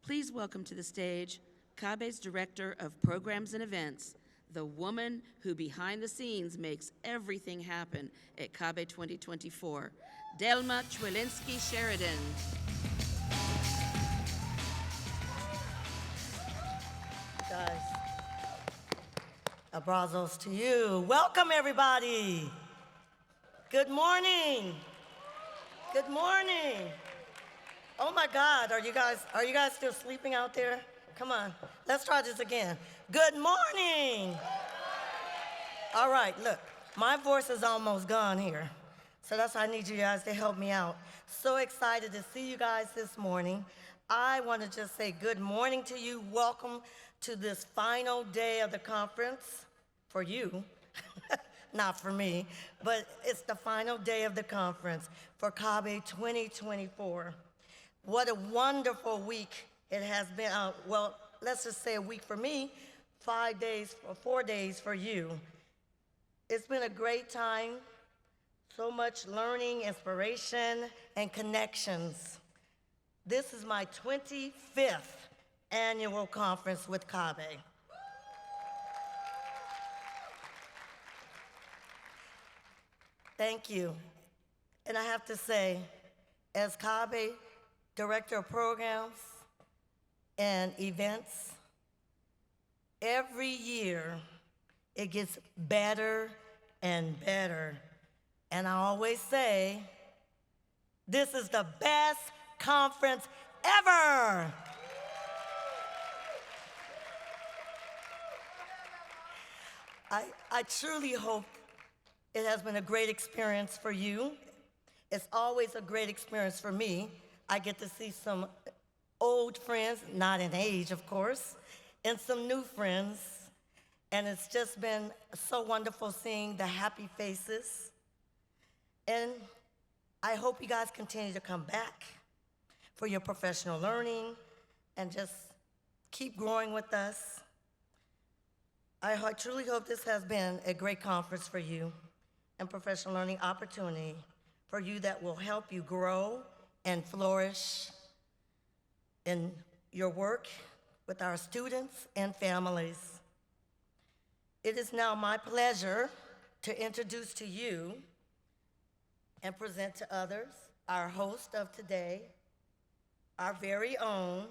Please welcome to the stage CABE's Director of Programs and Events, the woman who behind the scenes makes everything happen at CABE 2024, Delma Chwielinski-Sheridan. Guys, abrazos to you. Welcome, everybody. Good morning. Good morning. Oh my God, are you guys still sleeping out there? Come on, let's try this again. Good morning. All right, look, my voice is almost gone here. So that's why I need you guys to help me out. So excited to see you guys this morning. I want to just say good morning to you. Welcome to this final day of the conference for you, not for me, but it's the final day of the conference for CABE 2024. What a wonderful week it has been. Well, let's just say a week for me, 5 days or 4 days for you. It's been a great time, so much learning, inspiration, and connections. This is my 25th annual conference with CABE. Thank you. And I have to say, as CABE Director of Programs and Events, every year it gets better and better. And I always say, this is the best conference ever. I truly hope it has been a great experience for you. It's always a great experience for me. I get to see some old friends, not in age, of course, and some new friends. And it's just been so wonderful seeing the happy faces. And I hope you guys continue to come back for your professional learning and just keep growing with us. I truly hope this has been a great conference for you and professional learning opportunity for you that will help you grow and flourish in your work with our students and families. It is now my pleasure to introduce to you and present to others our host of today, our very own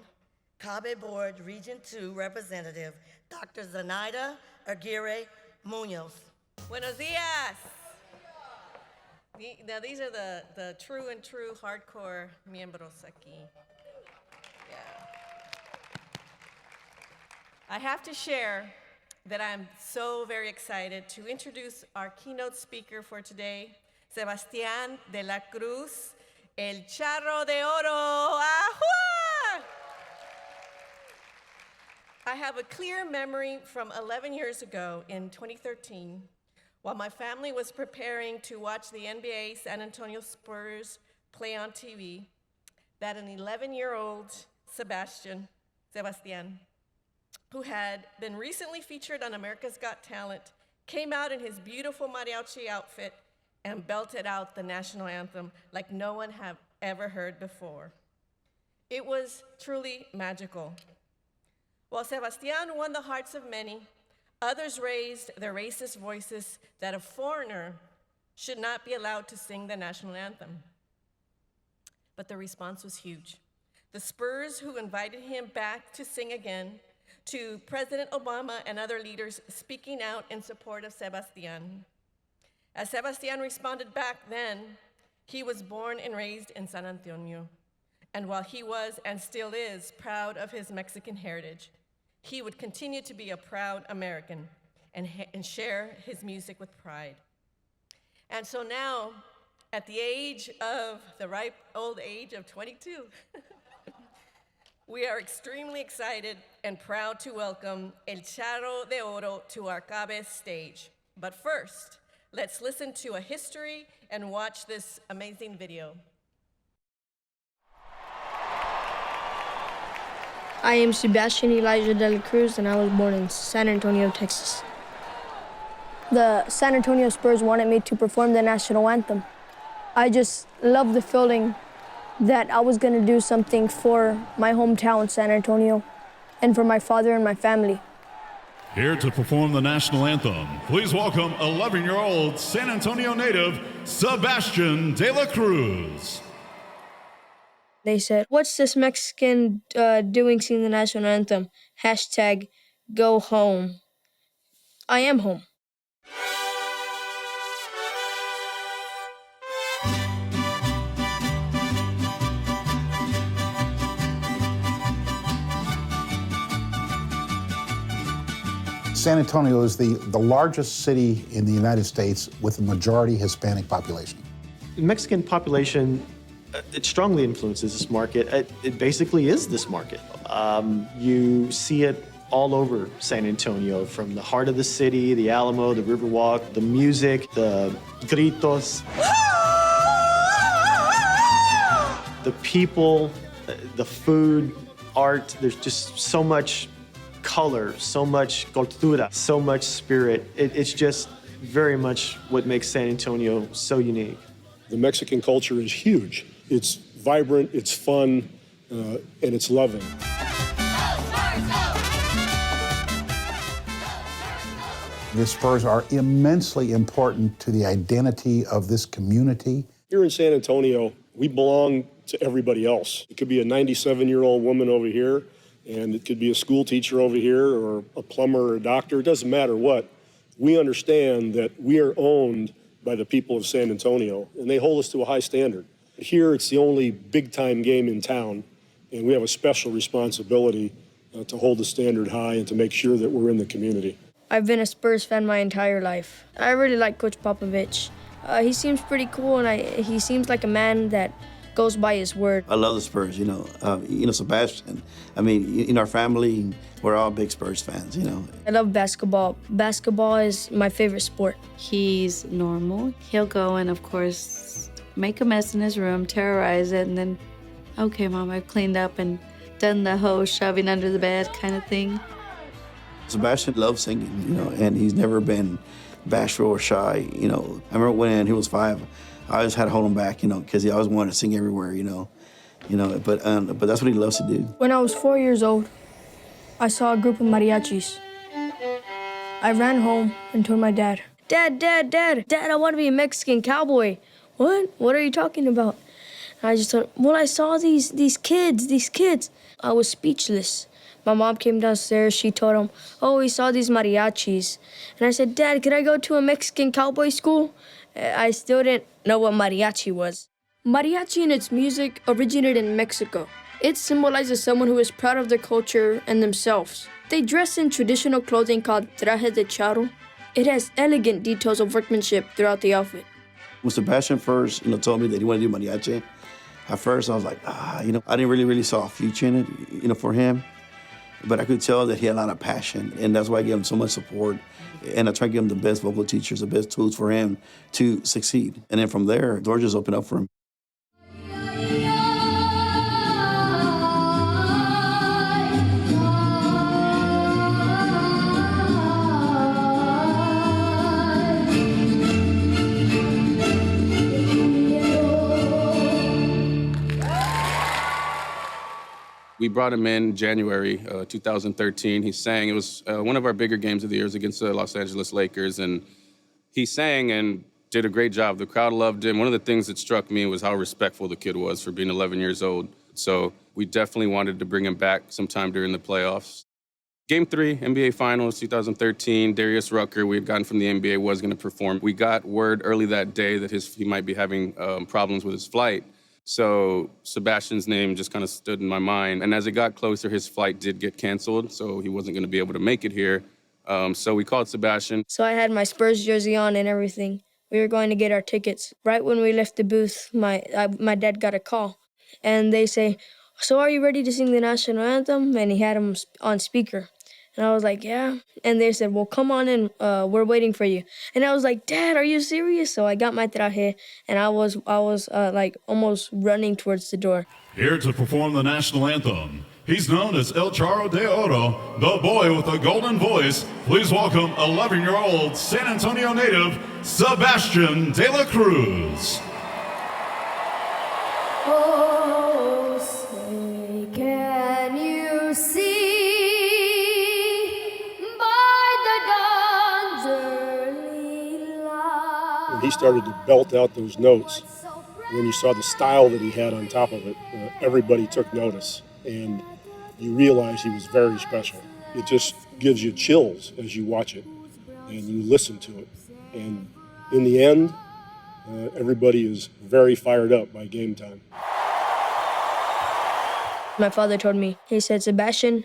CABE Board Region 2 representative, Dr. Zenaida Aguirre Munoz. Buenos dias. Now these are the true hardcore miembros aquí. Yeah. I have to share that I'm so very excited to introduce our keynote speaker for today, Sebastián de la Cruz, El Charro de Oro. ¡Ahua! I have a clear memory from 11 years ago in 2013, while my family was preparing to watch the NBA San Antonio Spurs play on TV, that an 11-year-old Sebastian, who had been recently featured on America's Got Talent, came out in his beautiful mariachi outfit and belted out the national anthem like no one had ever heard before. It was truly magical. While Sebastián won the hearts of many, others raised their racist voices that a foreigner should not be allowed to sing the national anthem. But the response was huge. The Spurs, who invited him back to sing again, to President Obama and other leaders speaking out in support of Sebastián. As Sebastián responded back then, he was born and raised in San Antonio. And while he was and still is proud of his Mexican heritage, he would continue to be a proud American and share his music with pride. And so now, at the ripe old age of 22, we are extremely excited and proud to welcome El Charro de Oro to our CABE stage. But first, let's listen to a history and watch this amazing video. I am Sebastian Elijah de la Cruz, and I was born in San Antonio, Texas. The San Antonio Spurs wanted me to perform the national anthem. I just love the feeling that I was going to do something for my hometown, San Antonio, and for my father and my family. Here to perform the national anthem, please welcome 11-year-old San Antonio native, Sebastian De La Cruz. They said, "What's this Mexican doing singing the national anthem? Hashtag go home." I am home. San Antonio is the largest city in the United States with a majority Hispanic population. The Mexican population, it strongly influences this market. It basically is this market. You see it all over San Antonio, from the heart of the city, the Alamo, the Riverwalk, the music, the gritos, the people, the food, art. There's just so much color, so much cultura, so much spirit. It's just very much what makes San Antonio so unique. The Mexican culture is huge. It's vibrant, it's fun, and it's loving. The Spurs are immensely important to the identity of this community. Here in San Antonio, we belong to everybody else. It could be a 97-year-old woman over here, and it could be a school teacher over here, or a plumber or a doctor. It doesn't matter what. We understand that we are owned by the people of San Antonio, and they hold us to a high standard. Here, it's the only big-time game in town, and we have a special responsibility to hold the standard high and to make sure that we're in the community. I've been a Spurs fan my entire life. I really like Coach Popovich. He seems pretty cool, and he seems like a man that goes by his word. I love the Spurs, Sebastian. I mean, in our family, we're all big Spurs fans, I love basketball. Basketball is my favorite sport. He's normal. He'll go and, of course, make a mess in his room, terrorize it, and then, okay, Mom, I've cleaned up and done the whole shoving under the bed kind of thing. Sebastian loves singing, and he's never been bashful or shy, I remember when he was 5, I always had to hold him back, because he always wanted to sing everywhere, but that's what he loves to do. When I was 4 years old, I saw a group of mariachis. I ran home and told my dad, Dad, I want to be a Mexican cowboy. What? What are you talking about? And I just told him, well, I saw these kids. I was speechless. My mom came downstairs, she told him, oh, we saw these mariachis. And I said, Dad, could I go to a Mexican cowboy school? I still didn't know what mariachi was. Mariachi and its music originated in Mexico. It symbolizes someone who is proud of their culture and themselves. They dress in traditional clothing called traje de charro. It has elegant details of workmanship throughout the outfit. When Sebastian first, told me that he wanted to do mariachi, at first I was like, I didn't really saw a future in it, for him. But I could tell that he had a lot of passion, and that's why I gave him so much support. And I tried to give him the best vocal teachers, the best tools for him to succeed. And then from there, doors just opened up for him. We brought him in January 2013. He sang. It was one of our bigger games of the year against the Los Angeles Lakers, and he sang and did a great job. The crowd loved him. One of the things that struck me was how respectful the kid was for being 11 years old. So we definitely wanted to bring him back sometime during the playoffs. Game 3, NBA Finals, 2013, Darius Rucker, we had gotten from the NBA, was going to perform. We got word early that day that he might be having problems with his flight. So Sebastian's name just kind of stood in my mind. And as it got closer, his flight did get canceled, so he wasn't going to be able to make it here. So we called Sebastian. So I had my Spurs jersey on and everything. We were going to get our tickets. Right when we left the booth, my dad got a call. And they say, so are you ready to sing the national anthem? And he had him on speaker. And I was like, yeah. And they said, well, come on in. We're waiting for you. And I was like, Dad, are you serious? So I got my traje, and I was almost running towards the door. Here to perform the national anthem, he's known as El Charro de Oro, the boy with a golden voice. Please welcome 11-year-old San Antonio native, Sebastian De La Cruz. Oh. he started to belt out those notes, and then you saw the style that he had on top of it, everybody took notice, and you realize he was very special. It just gives you chills as you watch it, and you listen to it. And in the end, everybody is very fired up by game time. My father told me, he said, Sebastian,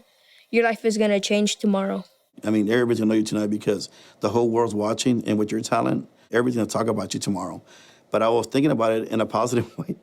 your life is going to change tomorrow. I mean, everybody's gonna know you tonight because the whole world's watching, and with your talent, everybody's gonna talk about you tomorrow. But I was thinking about it in a positive way,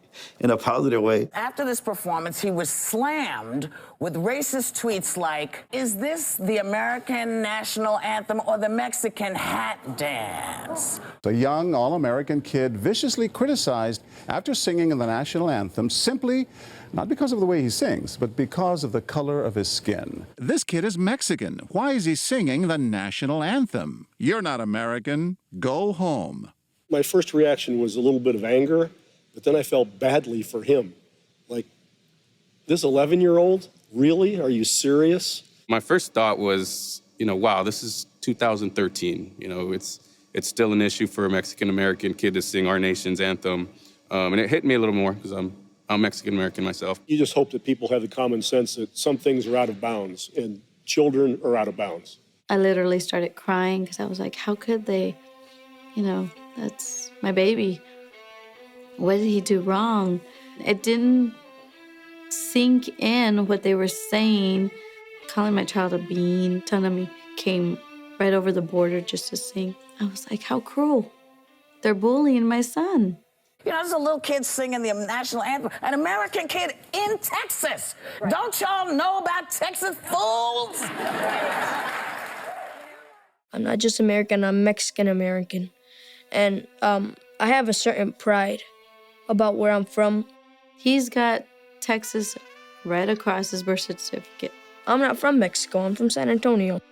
After this performance, he was slammed with racist tweets like, "Is this the American national anthem or the Mexican hat dance?" A young All-American kid viciously criticized after singing the national anthem simply not because of the way he sings, but because of the color of his skin. This kid is Mexican. Why is he singing the national anthem? You're not American. Go home. My first reaction was a little bit of anger, but then I felt badly for him. Like, this 11-year-old? Really? Are you serious? My first thought was, wow, this is 2013. It's still an issue for a Mexican-American kid to sing our nation's anthem. And it hit me a little more because I'm Mexican-American myself. You just hope that people have the common sense that some things are out of bounds, and children are out of bounds. I literally started crying because I was like, how could they? That's my baby. What did he do wrong? It didn't sink in what they were saying. Calling my child a bean, telling me came right over the border just to sing. I was like, how cruel. They're bullying my son. There's a little kid singing the national anthem, an American kid in Texas. Right. Don't y'all know about Texas fools? I'm not just American, I'm Mexican-American. And I have a certain pride about where I'm from. He's got Texas right across his birth certificate. I'm not from Mexico, I'm from San Antonio.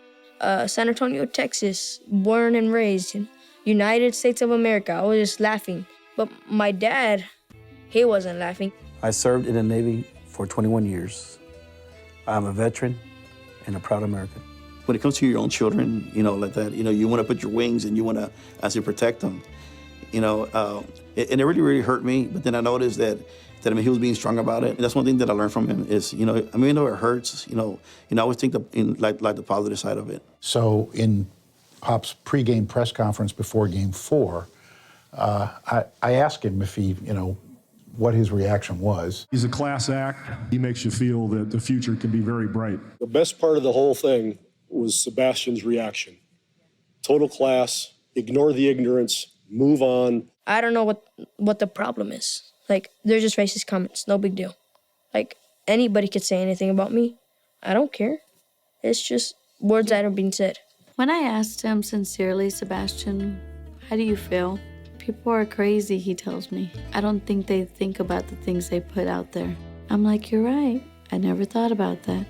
San Antonio, Texas, born and raised in United States of America. I was just laughing. But my dad, he wasn't laughing. I served in the Navy for 21 years. I'm a veteran and a proud American. When it comes to your own children, like that, you want to put your wings and you want to actually protect them. And it really, really hurt me. But then I noticed that he was being strong about it. And that's one thing that I learned from him is, even though it hurts, I always think like the positive side of it. So in Pop's pregame press conference before Game 4, I asked him if he, what his reaction was. He's a class act. He makes you feel that the future can be very bright. The best part of the whole thing was Sebastian's reaction. Total class, ignore the ignorance, move on. I don't know what the problem is. Like, they're just racist comments, no big deal. Like, anybody could say anything about me. I don't care. It's just words that are being said. When I asked him sincerely, Sebastian, how do you feel? People are crazy, he tells me. I don't think they think about the things they put out there. I'm like, you're right. I never thought about that.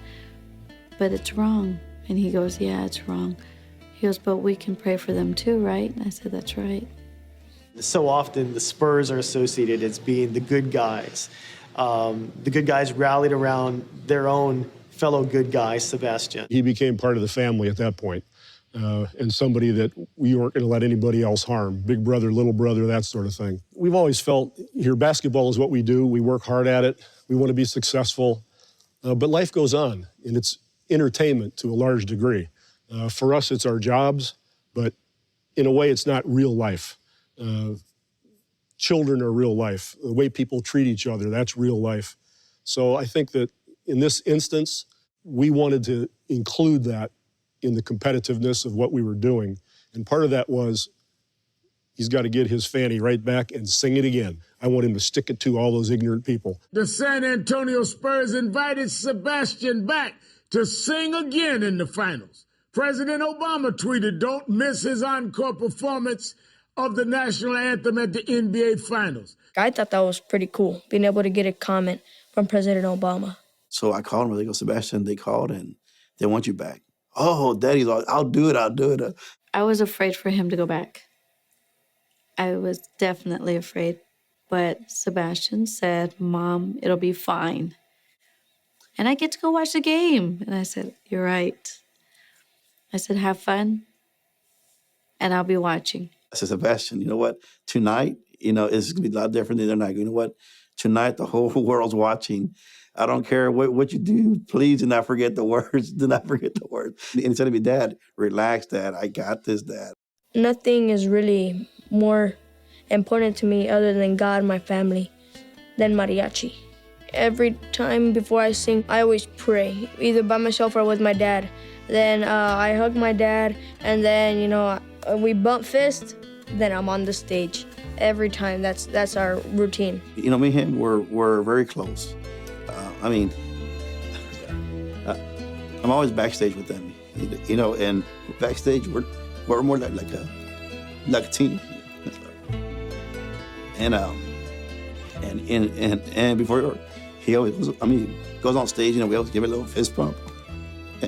But it's wrong. And he goes, yeah, it's wrong. He goes, but we can pray for them too, right? And I said, that's right. So often the Spurs are associated as being the good guys. The good guys rallied around their own fellow good guy, Sebastian. He became part of the family at that point. And somebody that we weren't going to let anybody else harm. Big brother, little brother, that sort of thing. We've always felt here, basketball is what we do. We work hard at it. We want to be successful. But life goes on, and it's entertainment to a large degree. For us, it's our jobs, but in a way, it's not real life. Children are real life. The way people treat each other, that's real life. So I think that in this instance, we wanted to include that in the competitiveness of what we were doing. And part of that was he's got to get his fanny right back and sing it again. I want him to stick it to all those ignorant people. The San Antonio Spurs invited Sebastian back to sing again in the finals. President Obama tweeted, don't miss his encore performance of the national anthem at the NBA Finals. I thought that was pretty cool, being able to get a comment from President Obama. So I called him, they go, Sebastian, they called and they want you back. Oh, Daddy's all, I'll do it. I was afraid for him to go back. I was definitely afraid. But Sebastian said, Mom, it'll be fine. And I get to go watch the game. And I said, you're right. I said, have fun, and I'll be watching. said, Sebastian, you know what? Tonight, it's going to be a lot different than the other night. You know what? Tonight, the whole world's watching. I don't care what you do. Please do not forget the words. Do not forget the words. And he said to me, Dad, relax, Dad. I got this, Dad. Nothing is really more important to me other than God and my family than mariachi. Every time before I sing, I always pray, either by myself or with my dad. Then I hug my dad, and then, we bump fists, then I'm on the stage. Every time, that's our routine. Me and him, we're very close. I'm always backstage with them, and backstage we're more like a team. And before he always goes on stage, we always give it a little fist bump.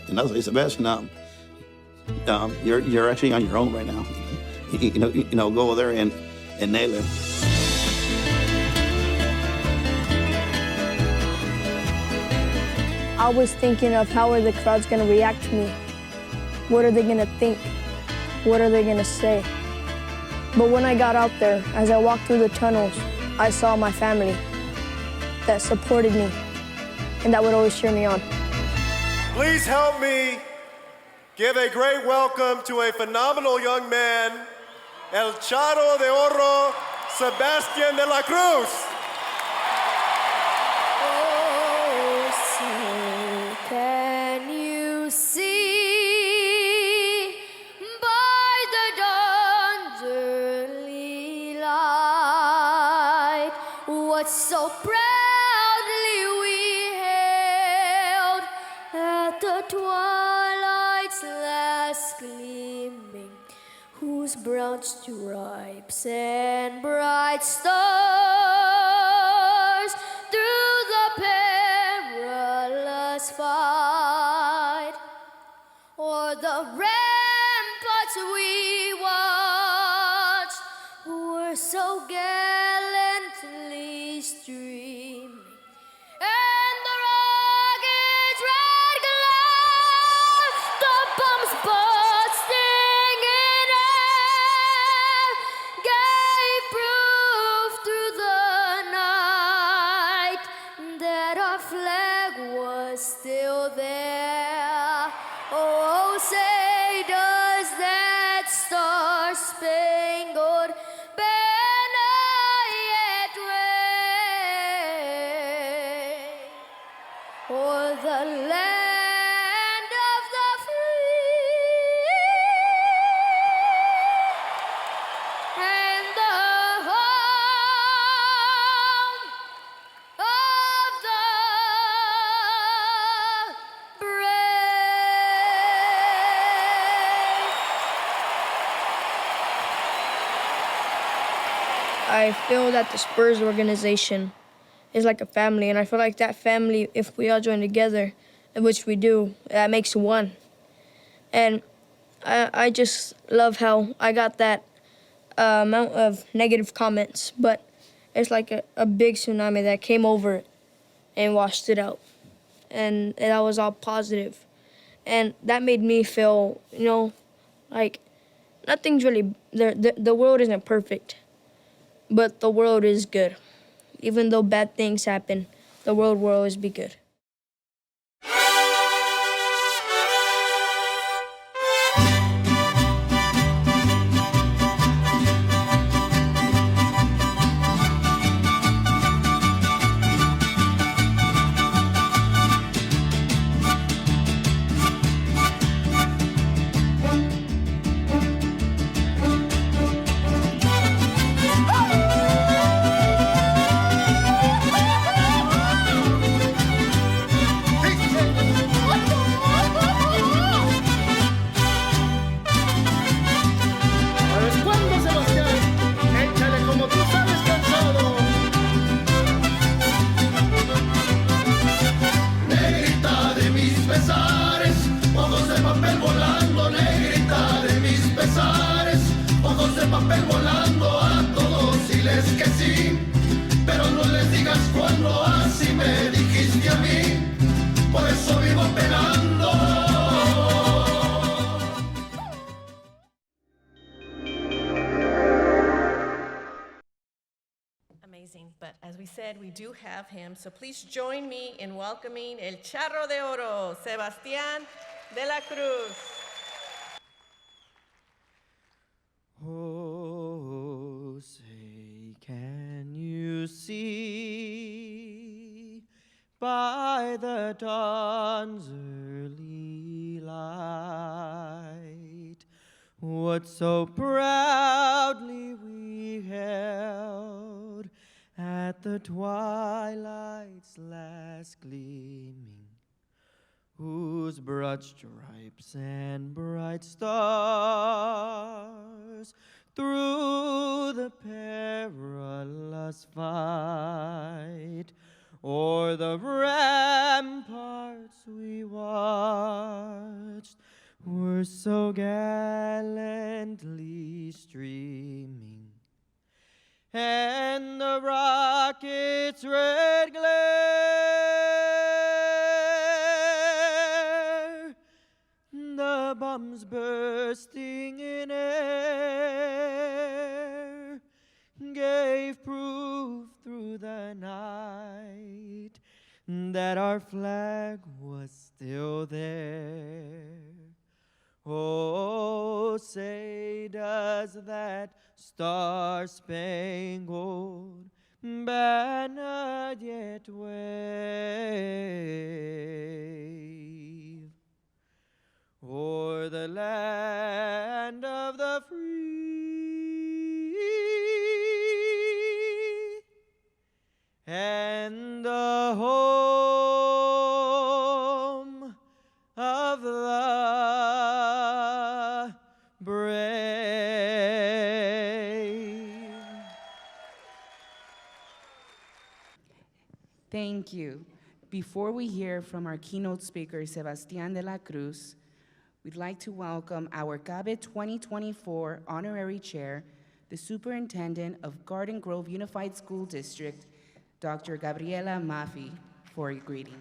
And I was like, Sebastian, you're actually on your own right now. Go over there and nail it. I was thinking of how are the crowds going to react to me? What are they going to think? What are they going to say? But when I got out there, as I walked through the tunnels, I saw my family that supported me and that would always cheer me on. Please help me give a great welcome to a phenomenal young man, El Charo de Oro, Sebastian de la Cruz. Can you see by the dawn's early light what so proudly we hailed at the twilight's last gleaming, whose brown stripes and bright stars through the perilous fight, o'er the ramparts we watched, were so gallantly streaming, and the rocket's red glare, the bombs bursting in air, gave proof through the night that our flag was still there. Oh, say does that star-spangled banner yet wave o'er the land of the free and the home of the I feel that the Spurs organization is like a family, and I feel like that family, if we all join together, which we do, that makes one. And I just love how I got that amount of negative comments, but it's like a big tsunami that came over it and washed it out. And that was all positive. And that made me feel, like nothing's really, the world isn't perfect, but the world is good. Even though bad things happen, the world will always be good. As we said, we do have him, so please join me in welcoming El Charro de Oro, Sebastián de la Cruz. Oh, say, can you see by the dawn's early light what so proudly we held at the twilight's last gleaming, whose broad stripes and bright stars through the perilous fight o'er the ramparts we watched were so gallantly streaming, and the rocket's red glare, the bombs bursting in air, gave proof through the night that our flag was still there. Oh, say, does that star-spangled banner yet wave o'er the land of the free and the home of the brave? Thank you. Before we hear from our keynote speaker, Sebastián de la Cruz, we'd like to welcome our CABE 2024 Honorary Chair, the Superintendent of Garden Grove Unified School District, Dr. Gabriela Maffei, for a greeting.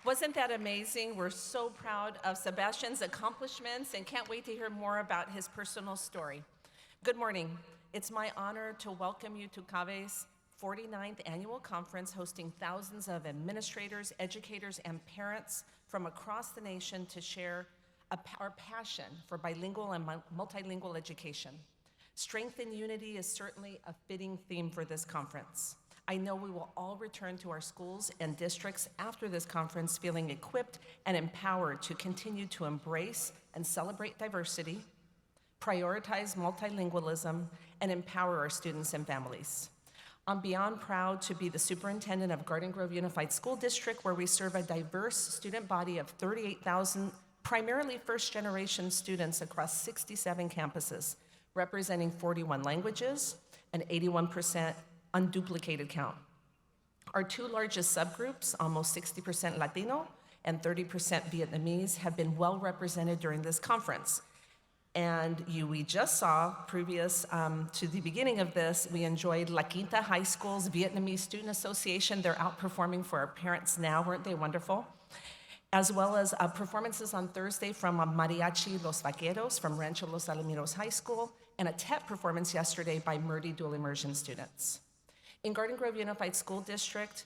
Wasn't that amazing? We're so proud of Sebastian's accomplishments and can't wait to hear more about his personal story. Good morning. It's my honor to welcome you to CABE's 49th annual conference, hosting thousands of administrators, educators, and parents from across the nation to share our passion for bilingual and multilingual education. Strength and unity is certainly a fitting theme for this conference. I know we will all return to our schools and districts after this conference feeling equipped and empowered to continue to embrace and celebrate diversity, prioritize multilingualism, and empower our students and families. I'm beyond proud to be the superintendent of Garden Grove Unified School District, where we serve a diverse student body of 38,000, primarily first-generation students across 67 campuses, representing 41 languages and 81% unduplicated count. Our two largest subgroups, almost 60% Latino and 30% Vietnamese, have been well represented during this conference. And we just saw, previous to the beginning of this, we enjoyed La Quinta High School's Vietnamese Student Association. They're outperforming for our parents now, weren't they wonderful? As well as performances on Thursday from Mariachi Los Vaqueros from Rancho Los Alamitos High School, and a TEP performance yesterday by Murdy Dual Immersion students. In Garden Grove Unified School District,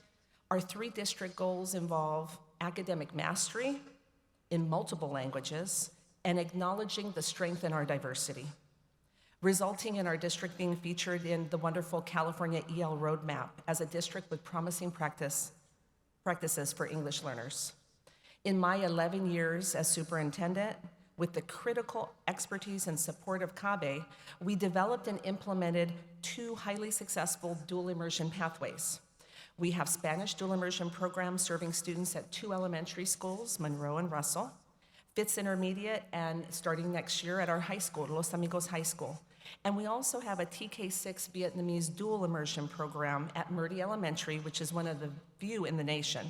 our 3 district goals involve academic mastery in multiple languages and acknowledging the strength in our diversity, resulting in our district being featured in the wonderful California EL Roadmap as a district with promising practices for English learners. In my 11 years as superintendent, with the critical expertise and support of CABE, we developed and implemented 2 highly successful dual immersion pathways. We have Spanish dual immersion programs serving students at 2 elementary schools, Monroe and Russell, Fitz Intermediate, and starting next year at our high school, Los Amigos High School. And we also have a TK6 Vietnamese dual immersion program at Murdy Elementary, which is one of the few in the nation.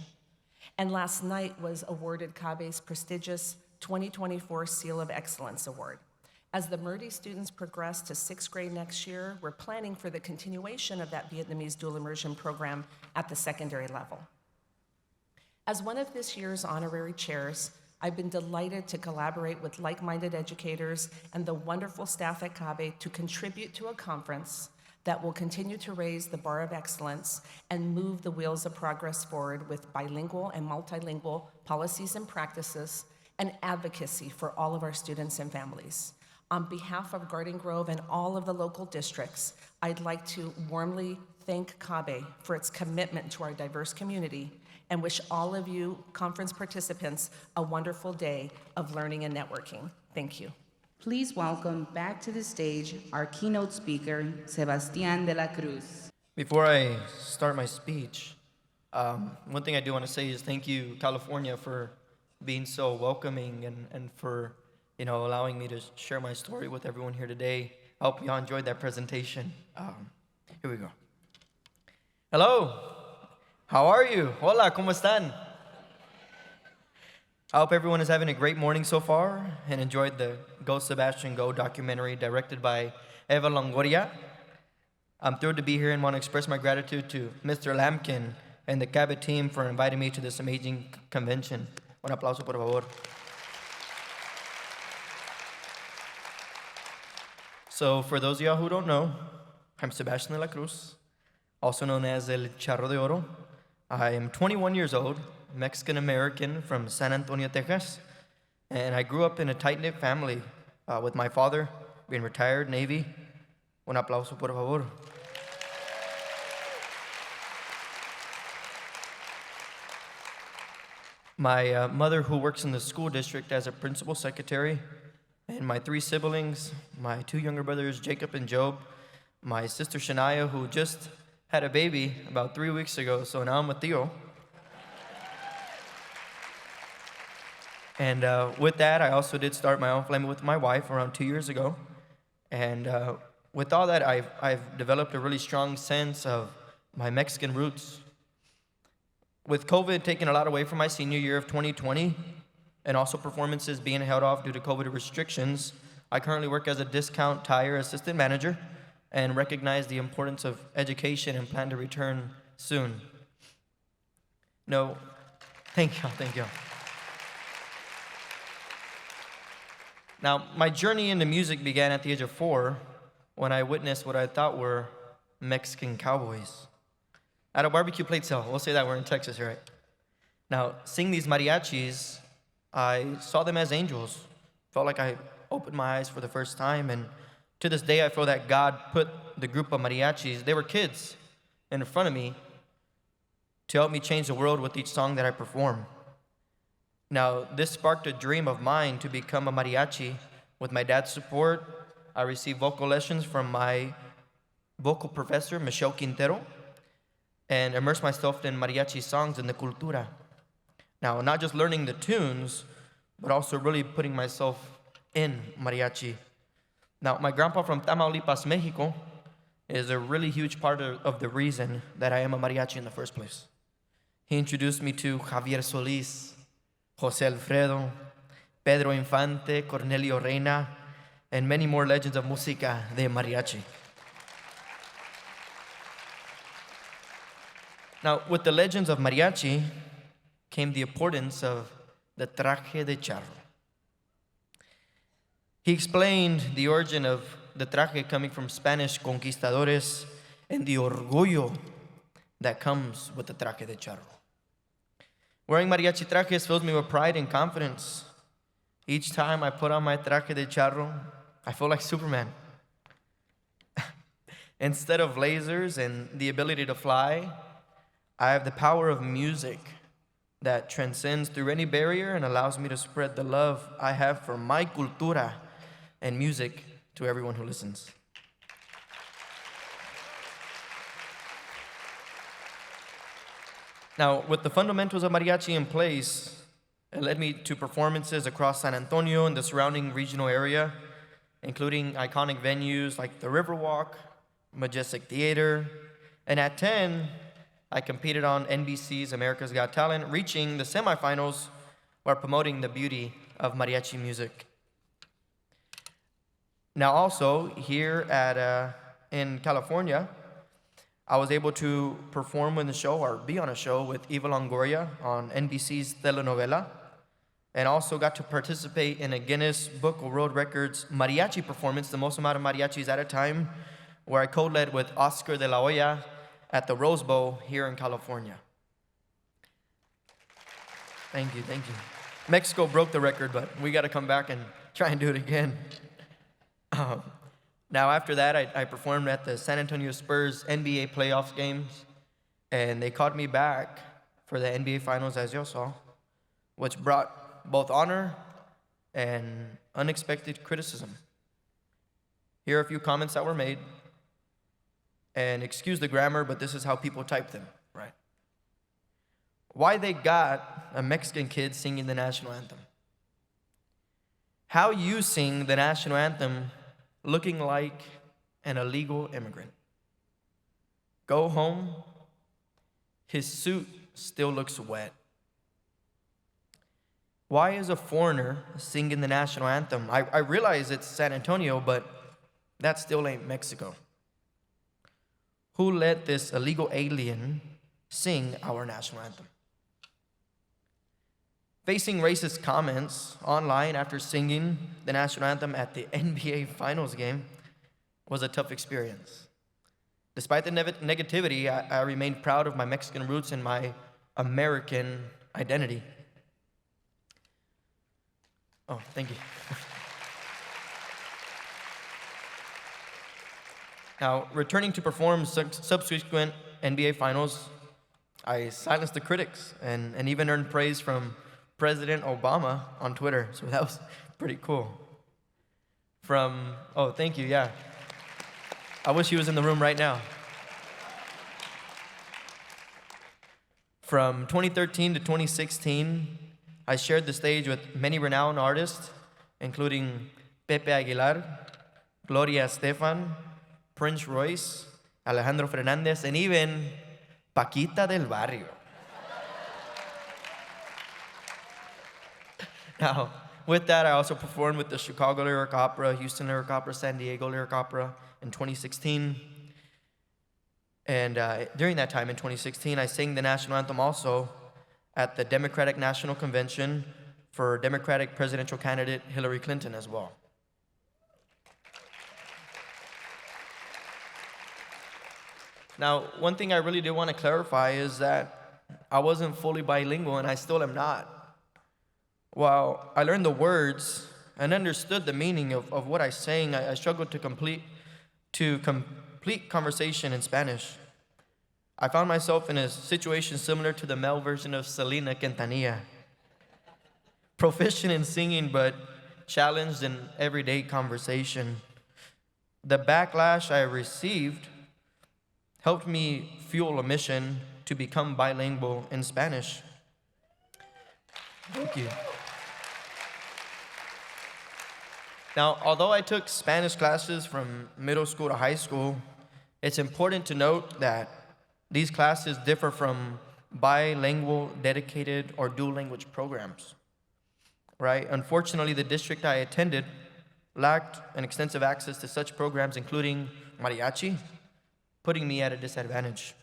And last night was awarded CABE's prestigious 2024 Seal of Excellence Award. As the Murdy students progress to 6th grade next year, we're planning for the continuation of that Vietnamese dual immersion program at the secondary level. As one of this year's honorary chairs, I've been delighted to collaborate with like-minded educators and the wonderful staff at CABE to contribute to a conference that will continue to raise the bar of excellence and move the wheels of progress forward with bilingual and multilingual policies and practices and advocacy for all of our students and families. On behalf of Garden Grove and all of the local districts, I'd like to warmly thank CABE for its commitment to our diverse community and wish all of you conference participants a wonderful day of learning and networking. Thank you. Please welcome back to the stage our keynote speaker, Sebastián de la Cruz. Before I start my speech, one thing I do want to say is thank you, California, for being so welcoming and for allowing me to share my story with everyone here today. I hope you all enjoyed that presentation. Here we go. Hello, how are you? Hola, ¿cómo están? I hope everyone is having a great morning so far and enjoyed the Go Sebastian Go documentary directed by Eva Longoria. I'm thrilled to be here and want to express my gratitude to Mr. Lampkin and the CABE team for inviting me to this amazing convention. Un aplauso, por favor. So for those of y'all who don't know, I'm Sebastián de la Cruz, also known as El Charro de Oro. I am 21 years old, Mexican-American from San Antonio, Texas, and I grew up in a tight-knit family with my father being retired Navy. Un aplauso, por favor. My mother, who works in the school district as a principal secretary, and my 3 siblings, my 2 younger brothers, Jacob and Job, my sister Shania, who just had a baby about 3 weeks ago, so now I'm a tío. And with that, I also did start my own family with my wife around 2 years ago. And with all that, I've developed a really strong sense of my Mexican roots. With COVID taking a lot away from my senior year of 2020, and also performances being held off due to COVID restrictions, I currently work as a discount tire assistant manager and recognize the importance of education and plan to return soon. No, thank you. Now, my journey into music began at the age of 4 when I witnessed what I thought were Mexican cowboys at a barbecue plate sale. We'll say that we're in Texas, right? Now, seeing these mariachis, I saw them as angels. Felt like I opened my eyes for the first time, and to this day, I feel that God put the group of mariachis, they were kids, in front of me to help me change the world with each song that I perform. Now, this sparked a dream of mine to become a mariachi. With my dad's support, I received vocal lessons from my vocal professor, Michelle Quintero, and immersed myself in mariachi songs and the cultura. Now, not just learning the tunes, but also really putting myself in mariachi. Now, my grandpa from Tamaulipas, Mexico, is a really huge part of the reason that I am a mariachi in the first place. He introduced me to Javier Solís, José Alfredo, Pedro Infante, Cornelio Reina, and many more legends of música de mariachi. Now, with the legends of mariachi came the importance of the traje de charro. He explained the origin of the traje coming from Spanish conquistadores and the orgullo that comes with the traje de charro. Wearing mariachi trajes fills me with pride and confidence. Each time I put on my traje de charro, I feel like Superman. Instead of lasers and the ability to fly, I have the power of music that transcends through any barrier and allows me to spread the love I have for my cultura and music to everyone who listens. Now, with the fundamentals of mariachi in place, it led me to performances across San Antonio and the surrounding regional area, including iconic venues like the Riverwalk, Majestic Theater, and at 10, I competed on NBC's America's Got Talent, reaching the semifinals while promoting the beauty of mariachi music. Now also, here in California, I was able to perform in the show or be on a show with Eva Longoria on NBC's telenovela. and also got to participate in a Guinness Book of World Records mariachi performance, the most amount of mariachis at a time, where I co-led with Oscar de la Hoya at the Rose Bowl here in California. Thank you, thank you. Mexico broke the record, but we got to come back and try and do it again. Now, after that, I performed at the San Antonio Spurs NBA playoffs games, and they called me back for the NBA Finals, as you saw, which brought both honor and unexpected criticism. Here are a few comments that were made, and excuse the grammar, but this is how people type them, right? Why they got a Mexican kid singing the national anthem? How you sing the national anthem looking like an illegal immigrant? Go home, his suit still looks wet. Why is a foreigner singing the national anthem? I realize it's San Antonio, but that still ain't Mexico. Who let this illegal alien sing our national anthem? Facing racist comments online after singing the national anthem at the NBA Finals game was a tough experience. Despite the negativity, I remained proud of my Mexican roots and my American identity. Oh, thank you. Now, returning to perform subsequent NBA Finals, I silenced the critics and even earned praise from President Obama on Twitter, so that was pretty cool. Oh, thank you, yeah. I wish he was in the room right now. From 2013 to 2016, I shared the stage with many renowned artists, including Pepe Aguilar, Gloria Estefan, Prince Royce, Alejandro Fernandez, and even Paquita del Barrio. Now, with that, I also performed with the Chicago Lyric Opera, Houston Lyric Opera, San Diego Lyric Opera in 2016. And during that time in 2016, I sang the national anthem also at the Democratic National Convention for Democratic presidential candidate Hillary Clinton as well. Now, one thing I really do want to clarify is that I wasn't fully bilingual, and I still am not. While I learned the words and understood the meaning of what I sang, I struggled to complete conversation in Spanish. I found myself in a situation similar to the male version of Selena Quintanilla. Proficient in singing, but challenged in everyday conversation. The backlash I received helped me fuel a mission to become bilingual in Spanish. Thank you. Now, although I took Spanish classes from middle school to high school, it's important to note that these classes differ from bilingual, dedicated, or dual language programs, right? Unfortunately, the district I attended lacked an extensive access to such programs, including mariachi, putting me at a disadvantage.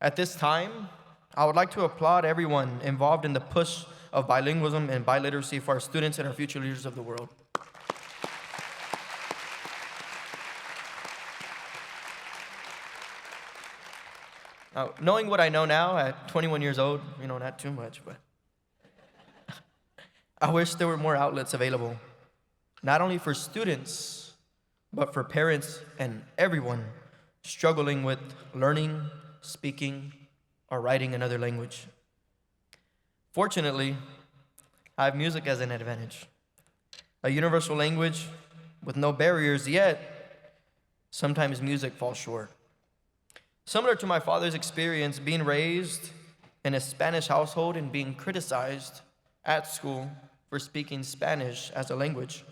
At this time, I would like to applaud everyone involved in the push of bilingualism and biliteracy for our students and our future leaders of the world. Now, knowing what I know now at 21 years old, not too much, but I wish there were more outlets available, not only for students, but for parents and everyone struggling with learning, speaking, or writing another language. Fortunately, I have music as an advantage, a universal language with no barriers, yet sometimes music falls short. Similar to my father's experience being raised in a Spanish household and being criticized at school for speaking Spanish as a language,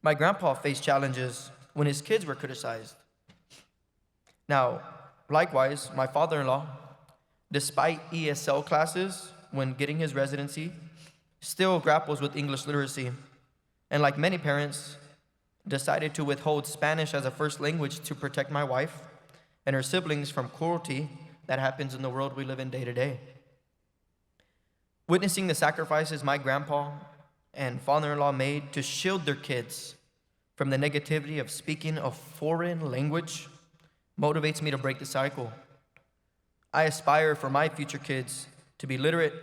my grandpa faced challenges when his kids were criticized. Now, likewise, my father-in-law, despite ESL classes when getting his residency, still grapples with English literacy, and like many parents, decided to withhold Spanish as a first language to protect my wife and her siblings from cruelty that happens in the world we live in day to day. Witnessing the sacrifices my grandpa and father-in-law made to shield their kids from the negativity of speaking a foreign language motivates me to break the cycle. I aspire for my future kids to be literate,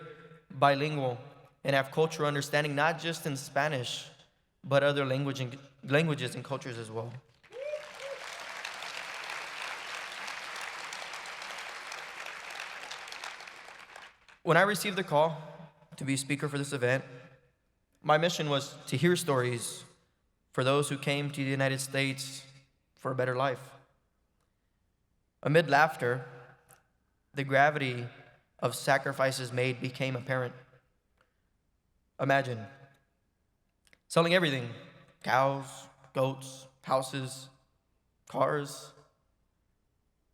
bilingual, and have cultural understanding not just in Spanish, but other languages and cultures as well. When I received the call to be speaker for this event, my mission was to hear stories for those who came to the United States for a better life. Amid laughter, the gravity of sacrifices made became apparent. Imagine selling everything: cows, goats, houses, cars,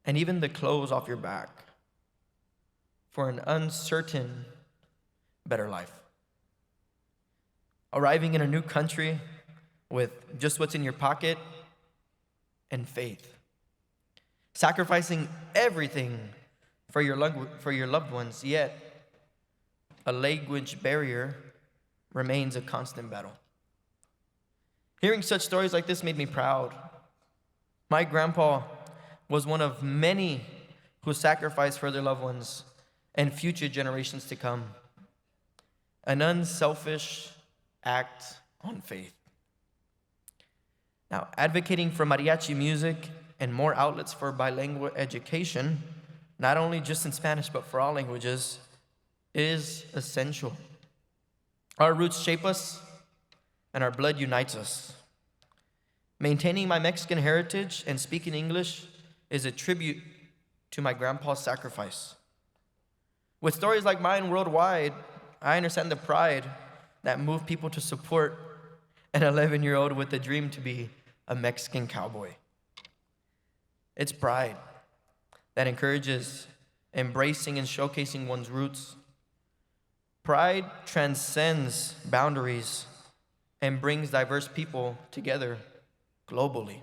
and even the clothes off your back for an uncertain, better life. Arriving in a new country with just what's in your pocket and faith. Sacrificing everything for your loved ones, yet a language barrier remains a constant battle. Hearing such stories like this made me proud. My grandpa was one of many who sacrificed for their loved ones and future generations to come. An unselfish act on faith. Now, advocating for mariachi music and more outlets for bilingual education, not only just in Spanish, but for all languages, is essential. Our roots shape us, and our blood unites us. Maintaining my Mexican heritage and speaking English is a tribute to my grandpa's sacrifice. With stories like mine worldwide, I understand the pride that moved people to support an 11-year-old with a dream to be a Mexican cowboy. It's pride that encourages embracing and showcasing one's roots. Pride transcends boundaries and brings diverse people together globally.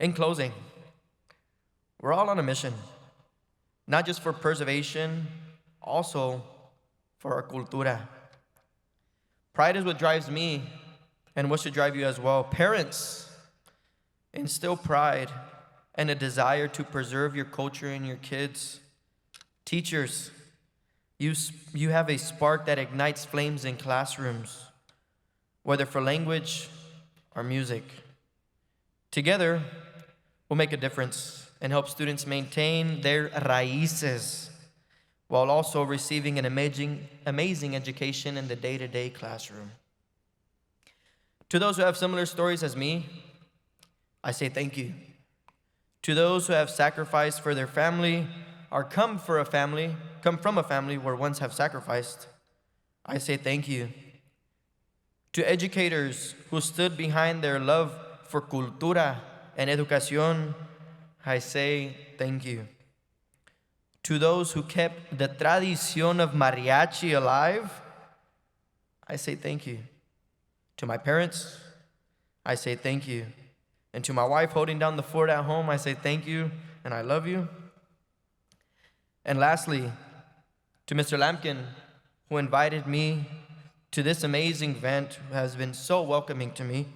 In closing, we're all on a mission, not just for preservation, also for our cultura. Pride is what drives me and what should drive you as well. Parents, instill pride and a desire to preserve your culture in your kids. Teachers, you have a spark that ignites flames in classrooms, whether for language or music. Together, we'll make a difference and help students maintain their raíces while also receiving an amazing education in the day-to-day classroom. To those who have similar stories as me, I say thank you. To those who have sacrificed for their family or come from a family where ones have sacrificed, I say thank you. To educators who stood behind their love for cultura and educación, I say thank you. To those who kept the tradición of mariachi alive, I say thank you. To my parents, I say thank you. And to my wife holding down the fort at home, I say thank you and I love you. And lastly, to Mr. Lampkin, who invited me to this amazing event, who has been so welcoming to me,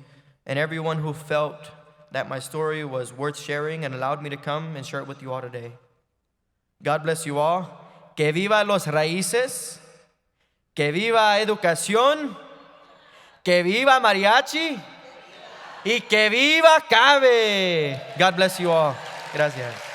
and everyone who felt that my story was worth sharing and allowed me to come and share it with you all today. God bless you all. Que viva los raíces. Que viva educación. Que viva mariachi. Y que viva CABE. God bless you all. Gracias.